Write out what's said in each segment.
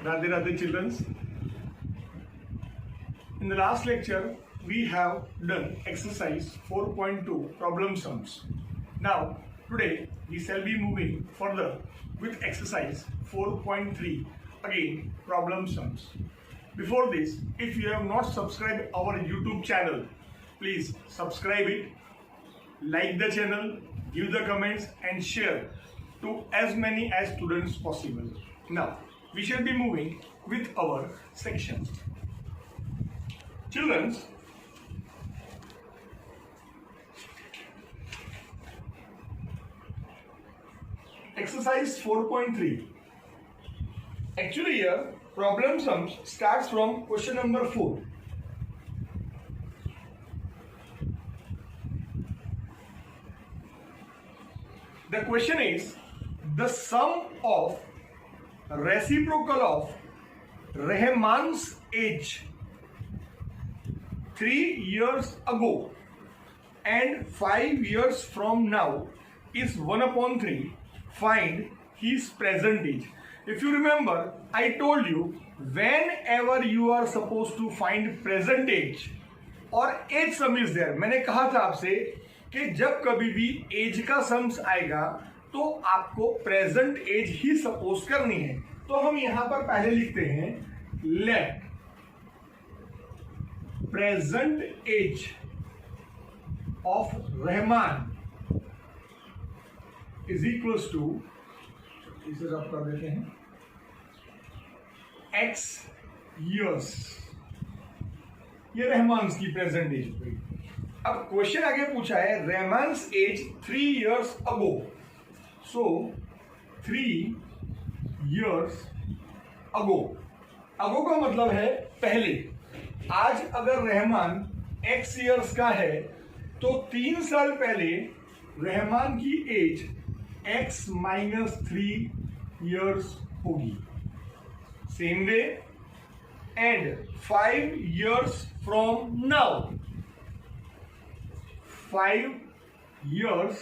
Radhe Radhe children. In the last lecture, we have done exercise 4.2 problem sums. Now, today we shall be moving further with exercise 4.3, again problem sums. Before this, if you have not subscribed our YouTube channel, please subscribe it, like the channel, give the comments and share to as many as students possible. Now, we shall be moving with our section. Children, exercise 4.3. Actually here, problem sums starts from question number 4. The question is, the sum of reciprocal of Rahman's age 3 years ago and 5 years from now is 1/3. Find his present age. If you remember, I told you whenever you are supposed to find present age or age sum is there, मैंने कहा था आपसे कि जब कभी भी as का sums आएगा तो आपको प्रेजेंट एज ही सपोज करनी है. तो हम यहां पर पहले लिखते हैं let present age of Rahman is equals to, इसे रब कर देते हैं, एक्स ईयर्स. ये रहमान की प्रेजेंट एज हुई. अब क्वेश्चन आगे पूछा है रहमान्स एज 3 years अगो. सो 3 years अगो. अगो का मतलब है पहले. आज अगर रहमान x years का है तो 3 साल पहले रहमान की एज x - 3 years होगी. Same way and 5 years from now, 5 years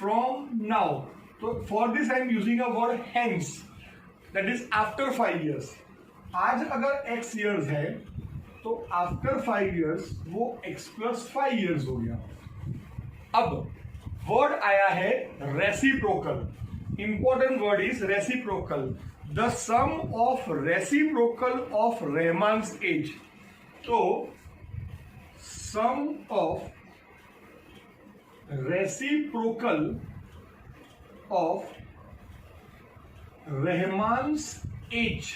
from now. So for this I am using a word hence, that is after 5 years. आज अगर x years है तो after 5 years वो x plus 5 years हो गया. अब word आया है reciprocal. Important word is reciprocal. The sum of reciprocal of Rahman's age. तो सम ऑफ reciprocal of Rahman's age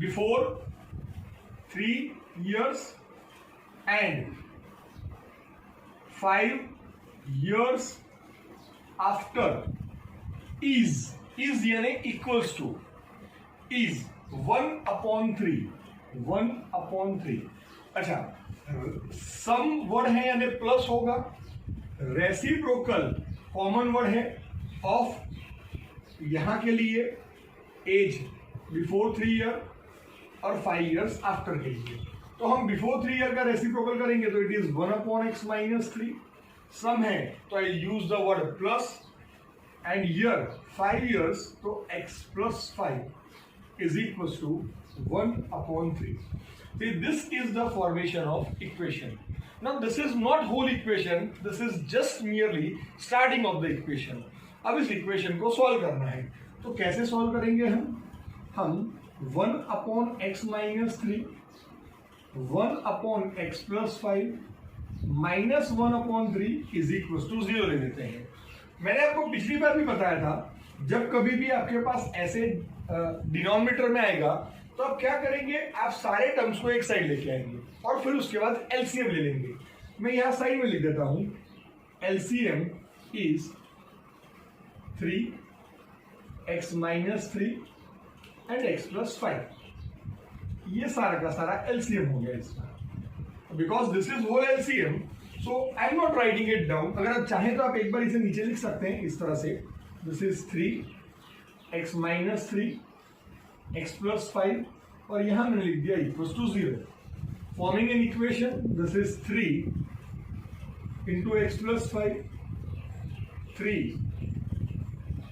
before 3 years and 5 years after is यानी equals to is 1/3. 1/3. अच्छा, सम वर्ड है यानी प्लस होगा. रेसिप्रोकल कॉमन वर्ड है of यहां के लिए एज बिफोर 3 year और 5 years आफ्टर के लिए. तो हम बिफोर 3 year का रेसिप्रोकल करेंगे तो इट इज 1/x - 3. सम है तो I use the word plus and year 5 years तो x + 5 is equals to 1/3. See, this is the formation of equation. Now this is not whole equation, this is just merely starting of the equation. अब इस equation को solve करना है. तो कैसे solve करेंगे हम 1/x - 3 1/x + 5 - 1/3 is equals to 0 ले लेते हैं. मैंने आपको पिछली बार भी बताया था, जब कभी भी आपके पास ऐसे डिनोमिनेटर में आएगा तो आप क्या करेंगे, आप सारे टर्म्स को एक साइड लेके आएंगे और फिर उसके बाद एलसीएम ले लेंगे. मैं यहां साइड में लिख देता हूं, LCM is 3x - 3 and x + 5. ये सारा का सारा एलसीएम हो गया इसका. Because this is whole LCM, so I am not writing it down. अगर आप चाहें तो आप एक बार इसे नीचे लिख सकते हैं इस तरह से. दिस इज 3x - 3 x + 5 और यहां मैंने लिख दिया equals to 0. Forming an equation, this is 3 into x + 5 3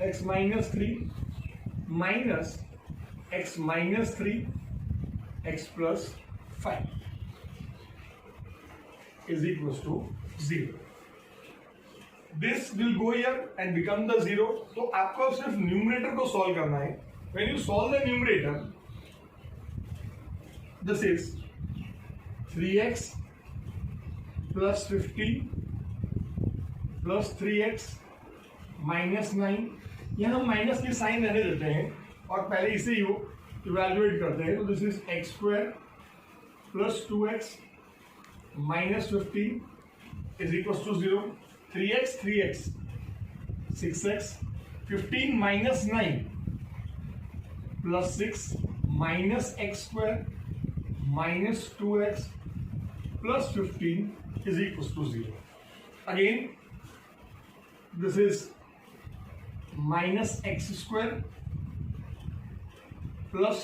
x minus 3 minus x minus 3 x plus 5 is equals to 0. This will go here and become the 0. तो आपको सिर्फ न्यूमरेटर को solve करना है. When you solve the numerator, this is 3x plus 15 plus 3x minus 9. यहाँ हम minus की sign रहने देते हैं और पहले इसे ही इवेल्युएट करते हैं. तो this is x square plus 2x minus 15 is equals to 0. 3x 6x 15 minus 9 plus 6 minus x square minus 2x plus 15 is equals to 0. Again, this is minus x square plus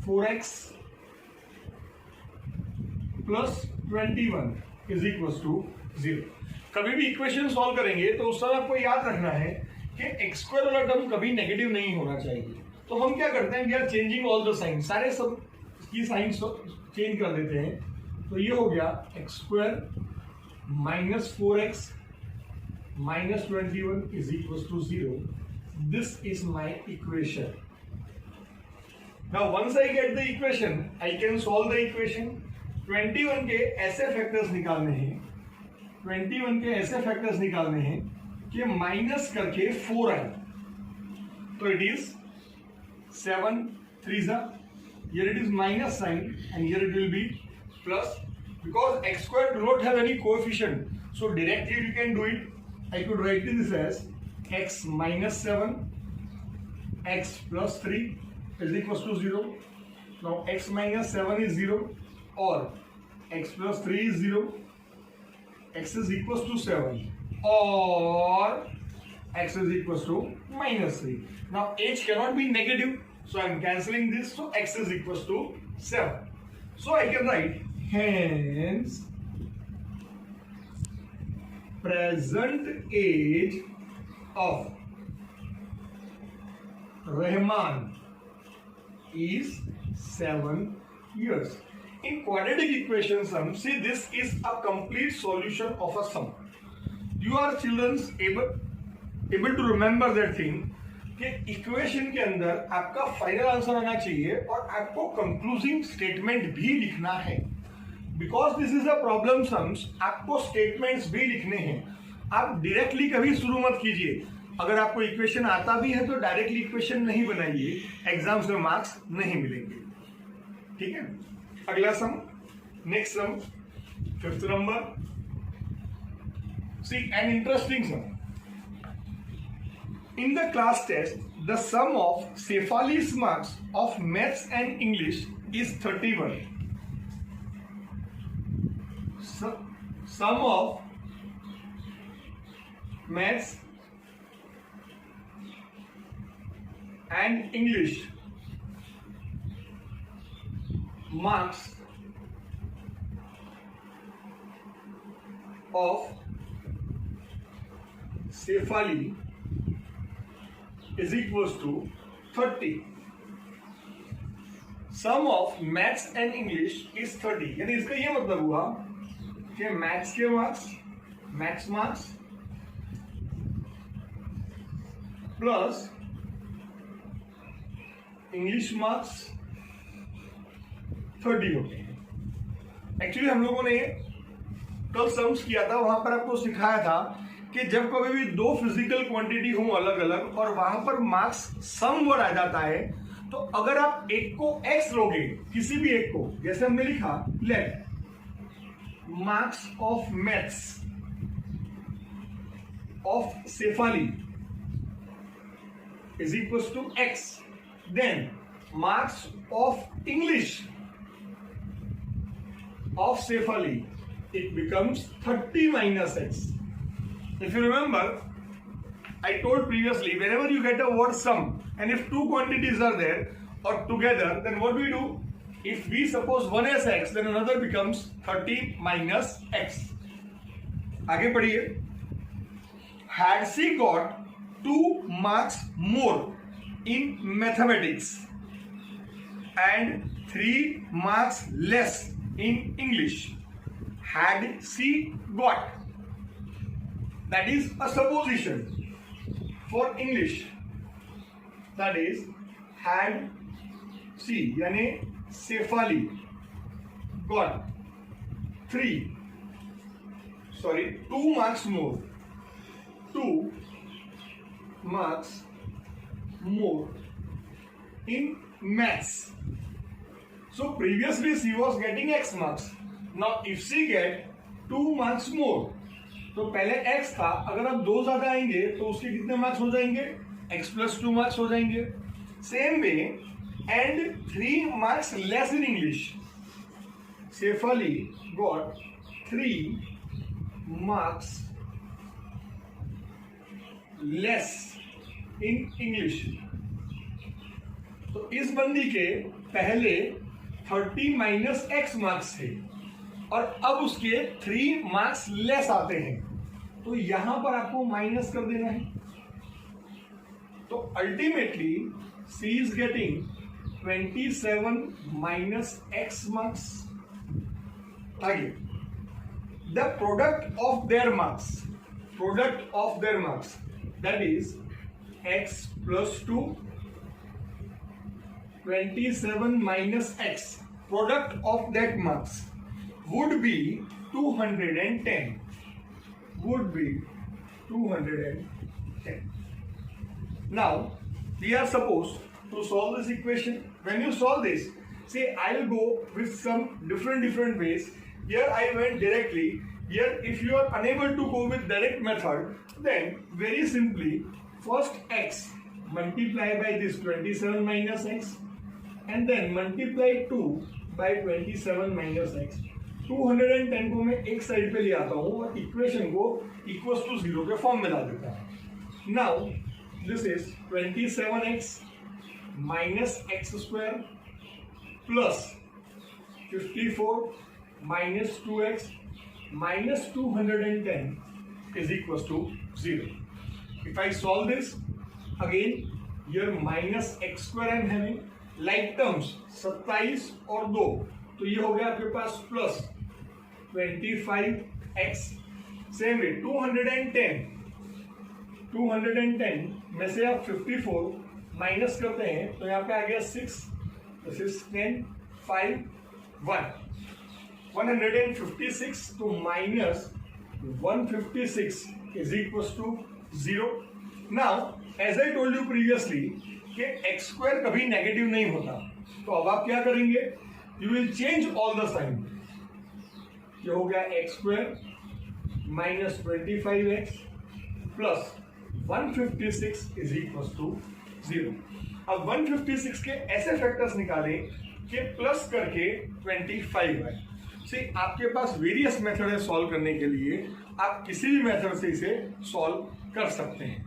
4x plus 21 is equals to 0. कभी भी equation solve करेंगे तो उस समय आपको याद रखना है कि एक्स स्क्वायर वाला टर्म कभी नेगेटिव नहीं होना चाहिए. तो हम क्या करते हैं, we are changing all the sign, सारे सब की साइन चेंज कर देते हैं. तो ये हो गया x square minus 4x minus 21 is equals to 0. This is my equation. Now once I get the equation, I can solve the equation. 21 के ऐसे फैक्टर्स निकालने हैं, 21 के ऐसे फैक्टर्स निकालने हैं कि माइनस करके 4 आए. तो it is 7 3 here it is minus sign and here it will be plus, because x square do not have any coefficient, so directly you can do it. I could write this as x minus 7 x plus 3 is equals to 0. Now x minus 7 is 0 or x plus 3 is 0. X is equals to 7 or x is equals to minus 3. Now h cannot be negative, so I am cancelling this. So x is equals to 7. So I can write hence present age of Rahman is 7 years. In quadratic equation sum, see this is a complete solution of a sum. You are children able to remember that thing कि equation के अंदर आपका final answer आना चाहिए और आपको कंक्लूजिंग statement भी लिखना है. Because this is a problem sums, आपको स्टेटमेंट्स भी लिखने हैं. आप डायरेक्टली कभी शुरू मत कीजिए. अगर आपको इक्वेशन आता भी है तो डायरेक्टली इक्वेशन नहीं बनाइए, एग्जाम्स में मार्क्स नहीं मिलेंगे. ठीक है. अगला sum, next sum, 5th number. See an interesting sum. In the class test, the sum of Cephali's marks of maths and English is 31. Sum of maths and English marks of Cephali is equals to 30. Sum of maths and English is 30. यानी इसका ये मतलब हुआ कि maths के marks, maths marks plus English marks 30 होते हैं. Actually हम लोगों ने कल सम्स किया था, वहां पर आपको सिखाया था कि जब कभी भी दो फिजिकल क्वांटिटी हो अलग अलग और वहां पर मार्क्स सम वर्ड आ जाता है, तो अगर आप एक को x लोगे, किसी भी एक को, जैसे हमने लिखा let marks of maths of Shefali is equals to x, then marks of English of Shefali it becomes 30 minus x. If you remember, I told previously, whenever you get a word sum and if two quantities are there or together, then what we do? If we suppose one is x, then another becomes 30 minus x. आगे पढ़िए. had she got 2 marks more in mathematics and 3 marks less in English? Had she got, that is a supposition for English, that is had she यानी Shefali got 2 marks more, 2 marks more in maths. So previously she was getting X marks. Now if she get 2 marks more, तो पहले X था, अगर अब 2 ज्यादा आएंगे तो उसके कितने मार्क्स हो जाएंगे? X plus 2 marks हो जाएंगे. Same way, and 3 marks less in English. Shefali got 3 marks less in English. तो इस बंदी के पहले 30 माइनस एक्स मार्क्स थे और अब उसके 3 मार्क्स लेस आते हैं, तो यहां पर आपको माइनस कर देना है. तो ultimately she is getting 27 minus x marks. आगे, the product of their marks that is x plus 2 27 minus x, product of that marks would be 210. Now we are supposed to solve this equation. When you solve this, say I'll go with some different ways. Here I went directly. Here if you are unable to go with direct method, then very simply first x multiply by this 27 minus x and then multiply 2 by 27 minus x. 210 को मैं एक side पे ले आता हूँ और equation को equals to 0 के फॉर्म में ला देता हूँ. Now this is 27x minus x square plus 54 minus 2x minus 210 is equals to 0. If I solve this again, here minus x square I am having. Like terms 27 और 2, तो ये हो गया आपके पास प्लस 25x. सेम वे 210 में से आप 54 minus करते हैं तो यहाँ पे आ गया 6, दिस इज 10 5 1 156 तो minus 156 is equal to 0. Now as I told you previously कि एक्स स्क्वायर कभी नेगेटिव नहीं होता, तो अब आप क्या करेंगे? You will change all the sign. ये हो गया x square minus 25x plus 156 is equal to 0. अब 156 के ऐसे फैक्टर्स निकालें कि प्लस करके 25 है. सी आपके पास वेरियस मेथड है सॉल्व करने के लिए, आप किसी भी मेथड से इसे सॉल्व कर सकते हैं.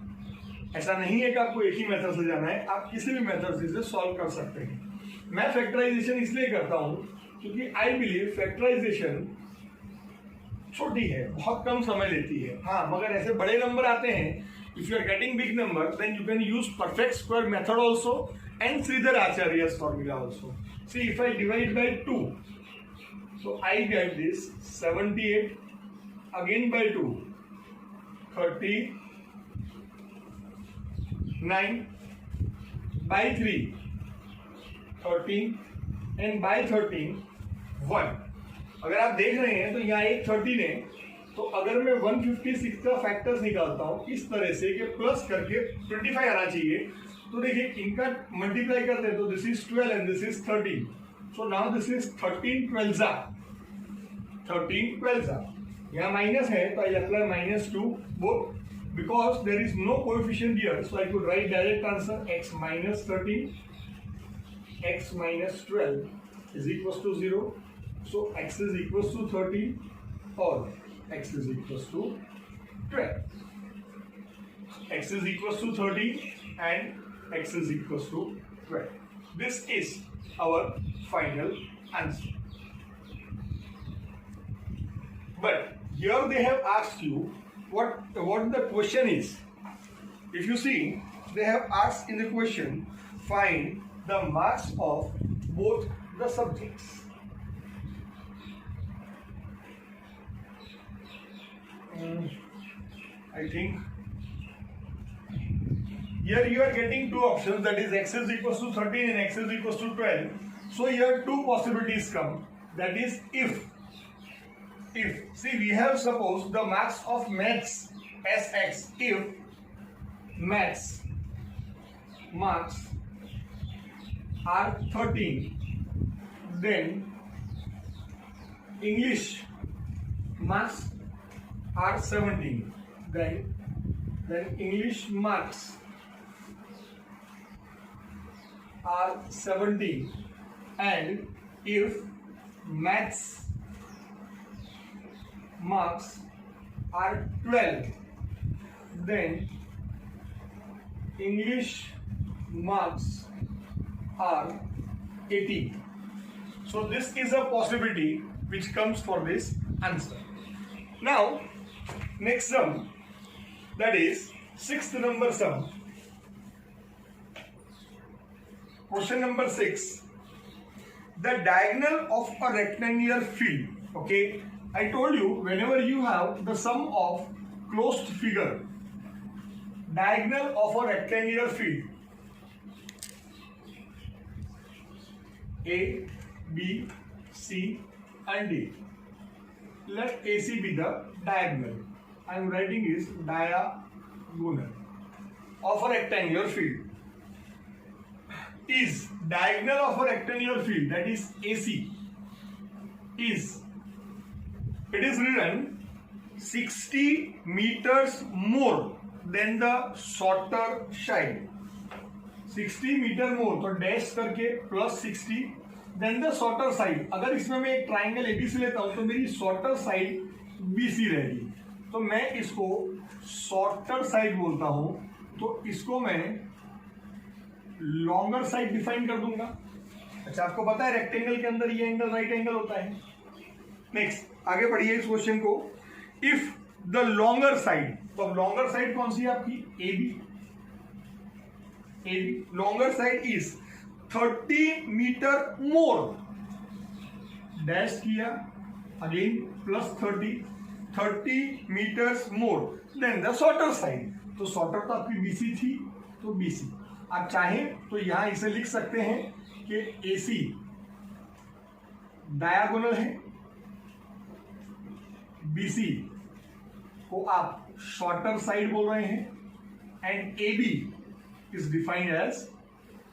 ऐसा नहीं है कि आपको एक ही मेथड से जाना है, आप किसी भी मेथड से इसे सॉल्व कर सकते हैं. मैं फैक्टराइजेशन इसलिए करता हूं क्योंकि आई बिलीव फैक्टराइजेशन छोटी है, बहुत कम समय लेती है. हाँ, मगर ऐसे बड़े नंबर आते हैं, if you are getting big number then you can use perfect square method also and Sridhar Acharya's formula also. See if I divide by 2, so I get this 78 again by 2 39 by 3 13 and by 13 1. अगर आप देख रहे हैं तो यहाँ एक 13 है, तो अगर मैं 156 का फैक्टर्स निकालता हूँ इस तरह से कि प्लस करके 25 आना चाहिए, तो देखिए इनका मल्टीप्लाई करते हैं तो this is 12 and this is 13. So now this is 13 12 यहाँ माइनस है तो I apply -2 both because there is no coefficient here, so I could write direct answer x minus 13 x minus 12 is equals to 0. So x is equals to 13 or x is equals to 12. X is equals to 13 and x is equals to 12. This is our final answer. But here they have asked you what the question is. If you see, they have asked in the question, find the marks of both the subjects. I think here you are getting two options, that is x is equals to 13 and x is equals to 12. So here two possibilities come, that is if see, we have supposed the marks of maths as x. If maths marks are 13, then English marks are 17. Then English marks are 17, and if maths marks are 12, then English marks are 18. So this is a possibility which comes for this answer. Now next sum, that is sixth number sum. Question number 6. The diagonal of a rectangular field. Okay, I told you whenever you have the sum of closed figure, diagonal of a rectangular field A, B, C and D. Let AC be the diagonal. I am writing is diagonal of a rectangular field. Is diagonal of a rectangular field, that is AC, is, it is written 60 meters more than the shorter side. 60 metre more, तो dash करके plus 60 then the shorter side. अगर इसमें मैं एक triangle ABC लेता हूं तो मेरी शॉर्टर साइड बीसी रहेगी, तो मैं इसको शॉर्टर साइड बोलता हूं. तो इसको मैं लॉन्गर साइड डिफाइन कर दूंगा. अच्छा, आपको पता है रेक्टेंगल के अंदर ये एंगल राइट एंगल होता है. नेक्स्ट आगे बढ़िए इस क्वेश्चन को. इफ द लॉन्गर साइड, तो लॉन्गर साइड कौन सी है आपकी? A B. Longer side is 30 metre more, dash किया again plus 30 metres more than the shorter side. तो शॉर्टर तो आपकी बीसी थी, तो बीसी. आप चाहें तो यहां इसे लिख सकते हैं कि एसी डायगोनल है, बीसी को आप शॉर्टर साइड बोल रहे हैं, and A B is defined as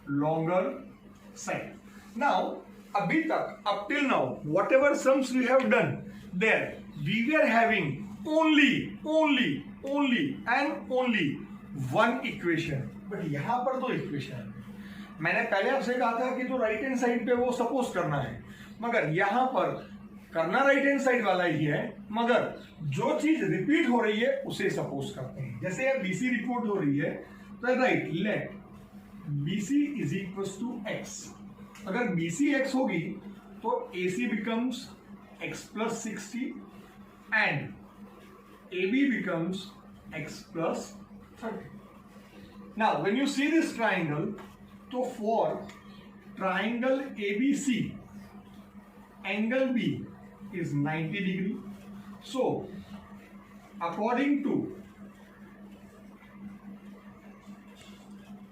longer side. Now अभी तक up till now whatever sums we have done there we were having only and only one equation. But यहां पर दो इक्वेशन है. मैंने पहले आपसे कहा था कि जो राइट हैंड साइड पे वो सपोज करना है, मगर यहां पर करना राइट हैंड साइड वाला ही है, मगर जो चीज रिपीट हो रही है उसे सपोज करते हैं. जैसे अब बीसी रिपोर्ट हो रही है तो right let BC is equal to x. अगर बीसी एक्स होगी तो AC becomes x plus 60 and AB becomes x plus 30. Now when you see this triangle, so for triangle ABC, angle B is 90 degree. So according to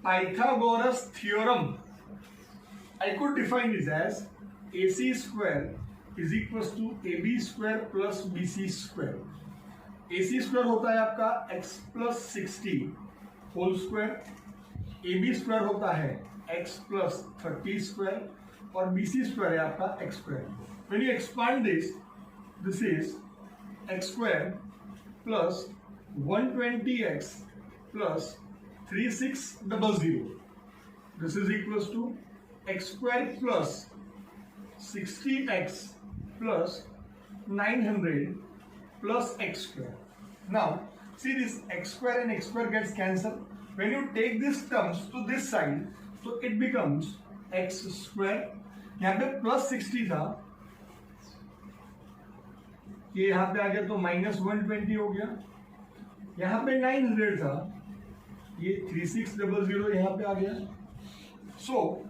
Pythagoras theorem, I could define this as AC square is equals to AB square plus BC square. AC square होता है आपका x plus 60 whole square, AB square होता है x plus 30 square, और BC square है आपका x square. When you expand this is x square plus 120x plus 3600. This is equals to x square plus 60x plus 900 plus x square. Now see this x square and x square gets cancelled. When you take these terms to this side, so it becomes x square. यहाँ पे plus 60 था, ये यहाँ पे आ गया तो minus 120 हो गया. यहाँ पे 900 था, ये 3600 यहाँ पे आ गया. So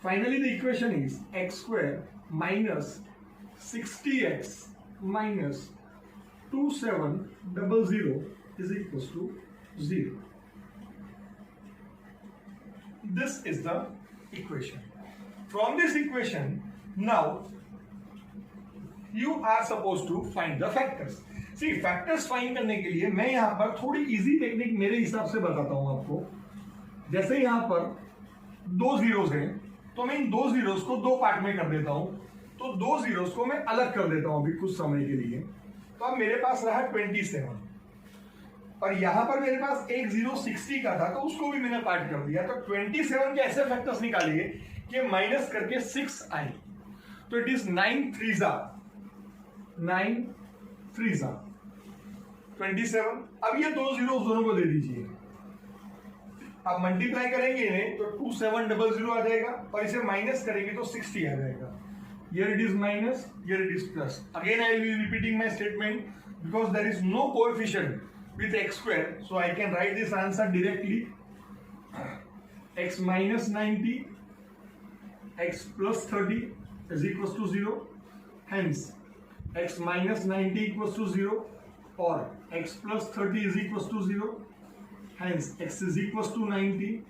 finally the equation is x² minus 60x minus 2700 is equals to 0. This is the equation. From this equation, now you are supposed to find the factors. See, factors find करने के लिए मैं यहाँ पर थोड़ी इजी टेक्निक मेरे हिसाब से बताता हूँ आपको. जैसे यहाँ पर दो जीरोस हैं, तो मैं इन दो जीरोस को दो पार्ट में कर देता हूँ. तो दो जीरोस को मैं अलग कर देता हूँ अभी कुछ समय के लिए. तो अब मेरे पास रहा 27, और यहां पर मेरे पास एक 060 का था, तो उसको भी मैंने पार्ट कर दिया. तो 27 के ऐसे फैक्टर्स निकालिए कि माइनस करके 6 आए. तो इट इज 9 3 27. अब ये दो जीरो दोनों को दे दीजिए. अब मल्टीप्लाई करेंगे इन्हें तो 2700 आ जाएगा, और इसे माइनस करेंगे तो 60 आ जाएगा. Here it is minus, here it is plus. Again I will be repeating my statement because there is no coefficient with x², so I can write this answer directly. X minus 90, x plus 30 is equals to 0. Hence, x minus 90 equals to 0, or x plus 30 is equals to 0. Hence, x is equals to 90,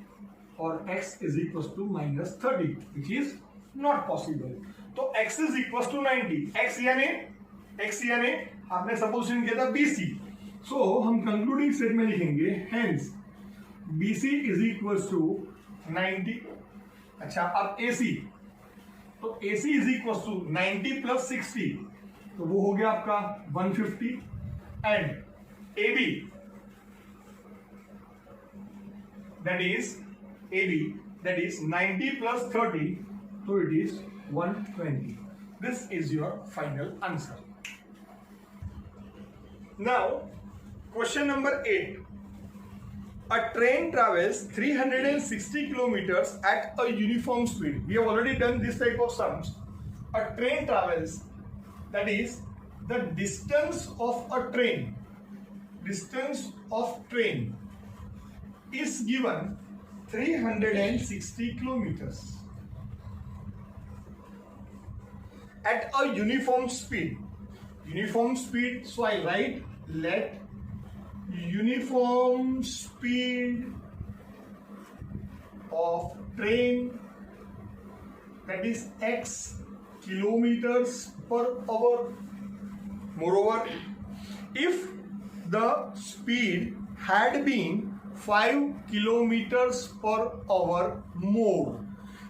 or x is equals to minus 30, which is not possible. तो x is equals to 90. x यानी आपने supposition किया था BC. सो हम concluding state में लिखेंगे hence BC is equals to 90. अच्छा, अब AC, तो AC is equals to 90 plus 60, तो वो हो गया आपका 150. And AB, that is 90 plus 30, so it is 120. This is your final answer. Now, question number 8. A train travels 360 kilometers at a uniform speed. We have already done this type of sums. A train travels, that is the distance of a train. Distance of train is given 360 kilometers. At a uniform speed. Uniform speed, so I write let uniform speed of train, that is x kilometers per hour. Moreover, if the speed had been 5 kilometers per hour more.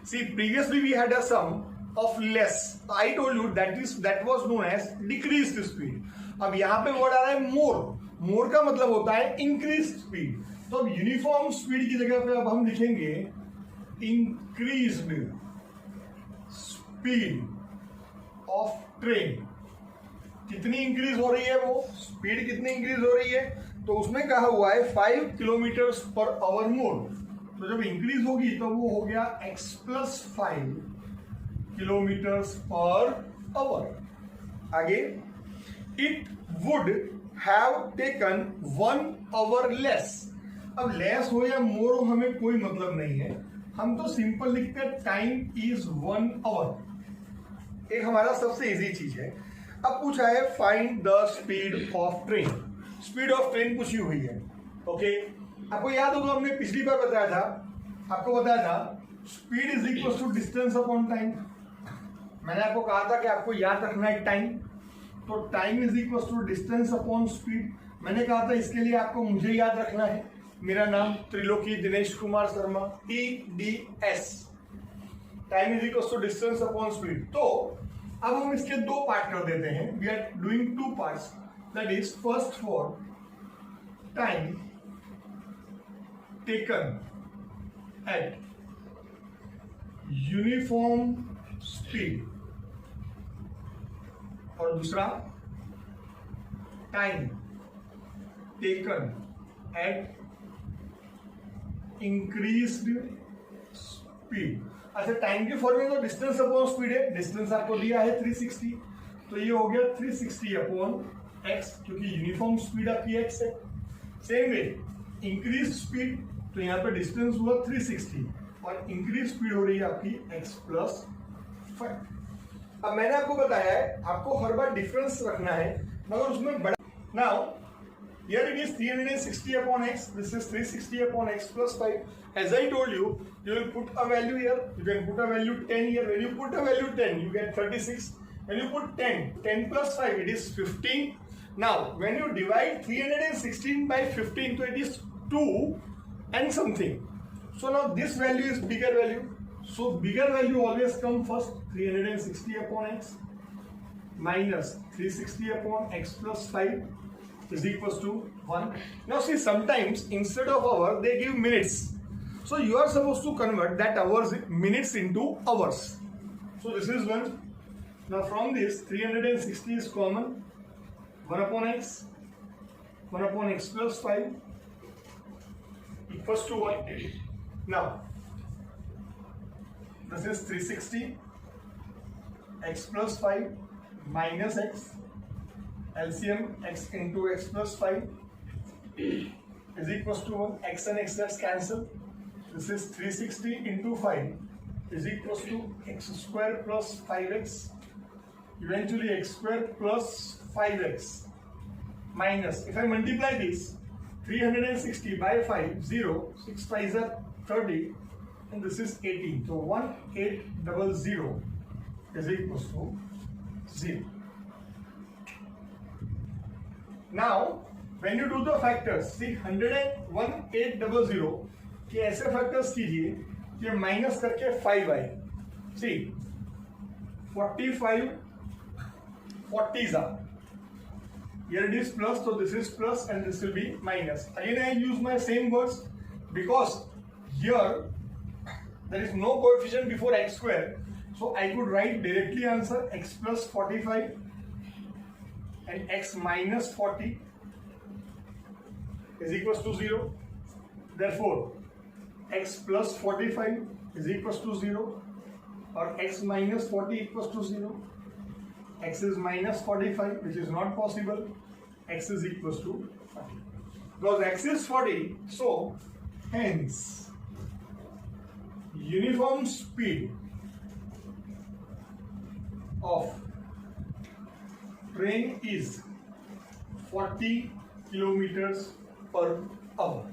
See, previously we had a sum of less. I told you that was known as decreased speed. अब यहाँ पे word आ रहा है more. More का मतलब होता है increased speed. तो अब यूनिफॉर्म स्पीड की जगह पे अब हम लिखेंगे increased speed of train. कितनी इंक्रीज हो रही है, वो स्पीड कितनी इंक्रीज हो रही है, तो उसमें कहा हुआ है 5 किलोमीटर पर आवर मोर. तो जब इंक्रीज होगी तो वो हो गया x plus 5 kilometers per hour. आगे, it would have taken 1 hour less. अब लेस हो या मोर हो हमें कोई मतलब नहीं है, हम तो सिंपल लिखते हैं टाइम इज 1 hour. एक हमारा सबसे इजी चीज है. अब पूछा है find the speed of train. Speed of train पूछी हुई है. ओके, आपको याद होगा हमने पिछली बार बताया था, आपको बताया था speed is equal to distance upon time. मैंने आपको कहा था कि आपको याद रखना है टाइम, तो time is equal to distance upon speed. मैंने कहा था इसके लिए आपको मुझे याद रखना है, मेरा नाम Triloki Dinesh Kumar Sharma, TDS. Time is equal to distance upon speed. तो अब हम इसके दो पार्ट कर देते हैं. We are doing 2 parts. That is first for time taken at uniform speed, और दूसरा time taken at increased speed. अच्छा, टाइम के फॉर्म में तो डिस्टेंस अपॉन स्पीड है. डिस्टेंस आपको दिया है 360, तो ये हो गया 360 अपॉन x, क्योंकि यूनिफॉर्म स्पीड आपकी x है. सेम वे इंक्रीज स्पीड, तो यहाँ पे डिस्टेंस हुआ 360 और इंक्रीज स्पीड हो रही है आपकी x+5। अब मैंने आपको बताया है आपको हर बार डिफरेंस रखना है, मगर उसमें बड़ा। Now here it is 360 upon x, this is 360 upon x+5. As I told you, you will put a value here, you can put a value 10 here. When you put a value 10, you get 36. When you put 10 plus 5, it is 15. Now, when you divide 316 by 15, so it is 2 and something. So now this value is bigger value. So bigger value always come first, 360 upon x minus 360 upon x+5 is equals to 1. Now see, sometimes instead of hour they give minutes. So you are supposed to convert that hours minutes into hours. So this is 1. Now from this 360 is common. 1 upon x, 1 upon x+5 equals to 1. Now this is 360 x+5 minus x. LCM x into x+5 is equals to 1. X and x gets cancelled. This is 360 into 5 is equals to x square plus 5x. Eventually x square plus 5x minus, if I multiply this, 360 by 5, 0, 6 5s are 30, and this is 18. So 1800 is equals to 0. Now, when you do the factors, see 11800 के ऐसे factors कीजिए कि minus करके 5 आए. See 45 40s are. Here it is plus, so this is plus and this will be minus. Again I use my same words because here there is no coefficient before x square, so I could write directly answer x plus 45 and x minus 40 is equals to 0. Therefore, x plus 45 is equals to 0 or x minus 40 equals to 0. X is minus 45, which is not possible. X is equals to 40. Because x is 40, so hence uniform speed of train is 40 kilometers per hour.